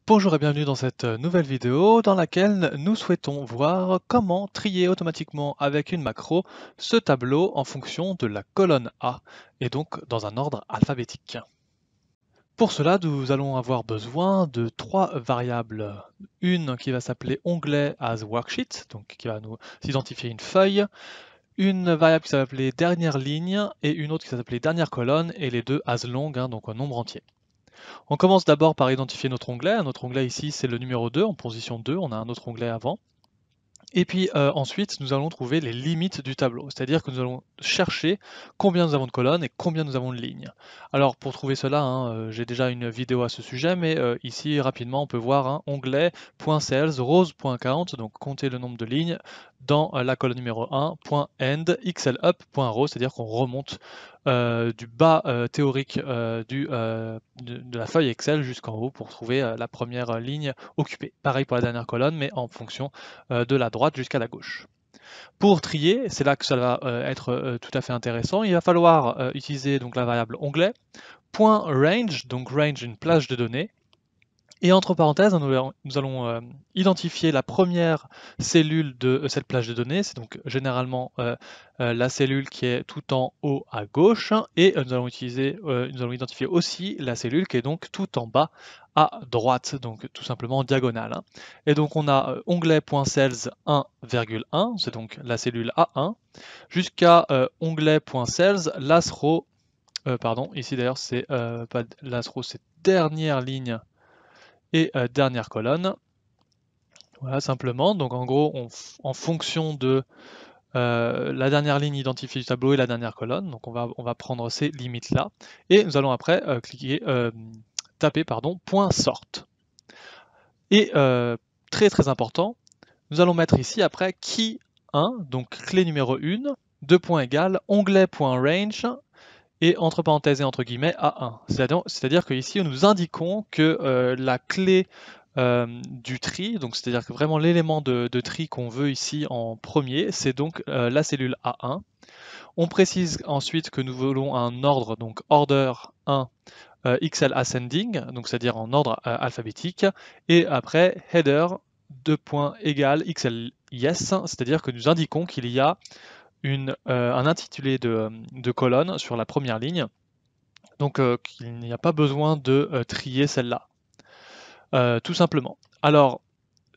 Bonjour et bienvenue dans cette nouvelle vidéo dans laquelle nous souhaitons voir comment trier automatiquement avec une macro ce tableau en fonction de la colonne A et donc dans un ordre alphabétique. Pour cela, nous allons avoir besoin de trois variables. Une qui va s'appeler onglet as worksheet, donc qui va nous identifier une feuille, une variable qui s'appelle dernière ligne et une autre qui s'appelle dernière colonne et les deux as long, donc un nombre entier. On commence d'abord par identifier notre onglet. Notre onglet ici, c'est le numéro 2, en position 2. On a un autre onglet avant. Et puis ensuite, nous allons trouver les limites du tableau. C'est-à-dire que nous allons chercher combien nous avons de colonnes et combien nous avons de lignes. Alors pour trouver cela, j'ai déjà une vidéo à ce sujet, mais ici rapidement on peut voir onglet.cells rows.count, donc compter le nombre de lignes dans la colonne numéro 1, .end, xlup.row, c'est-à-dire qu'on remonte du bas théorique de la feuille Excel jusqu'en haut pour trouver la première ligne occupée. Pareil pour la dernière colonne, mais en fonction de la droite jusqu'à la gauche. Pour trier, c'est là que ça va être tout à fait intéressant, il va falloir utiliser donc la variable onglet, .range, donc range une plage de données, et entre parenthèses, nous allons identifier la première cellule de cette plage de données, c'est donc généralement la cellule qui est tout en haut à gauche, et nous allons identifier aussi la cellule qui est donc tout en bas à droite, donc tout simplement en diagonale. Et donc on a onglet.cells 1,1, c'est donc la cellule A1, jusqu'à onglet.cells last row, pardon, ici d'ailleurs c'est pas last row, c'est dernière ligne et dernière colonne. Voilà, simplement. Donc en gros, en fonction de la dernière ligne identifiée du tableau et la dernière colonne, donc on va prendre ces limites-là, et nous allons après taper .sort. Et très très important, nous allons mettre ici après key 1, donc clé numéro 1, deux points égales, onglet.range, et entre parenthèses et entre guillemets A1. C'est-à-dire que ici nous indiquons que la clé du tri, donc c'est-à-dire que vraiment l'élément de tri qu'on veut ici en premier, c'est donc la cellule A1. On précise ensuite que nous voulons un ordre, donc order 1 XL ascending, donc c'est-à-dire en ordre alphabétique, et après header 2 points égale XL yes, c'est-à-dire que nous indiquons qu'il y a un intitulé de colonne sur la première ligne, donc qu'il n'y a pas besoin de trier celle-là, tout simplement. Alors,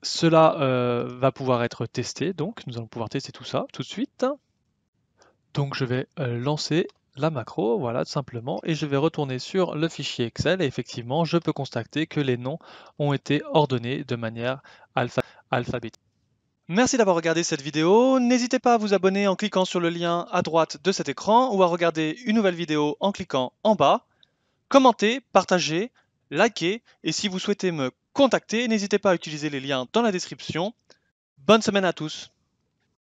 cela va pouvoir être testé, donc nous allons pouvoir tester tout ça tout de suite. Donc je vais lancer la macro, voilà, tout simplement, et je vais retourner sur le fichier Excel, et effectivement, je peux constater que les noms ont été ordonnés de manière alphabétique. Merci d'avoir regardé cette vidéo. N'hésitez pas à vous abonner en cliquant sur le lien à droite de cet écran ou à regarder une nouvelle vidéo en cliquant en bas. Commentez, partagez, likez et si vous souhaitez me contacter, n'hésitez pas à utiliser les liens dans la description. Bonne semaine à tous!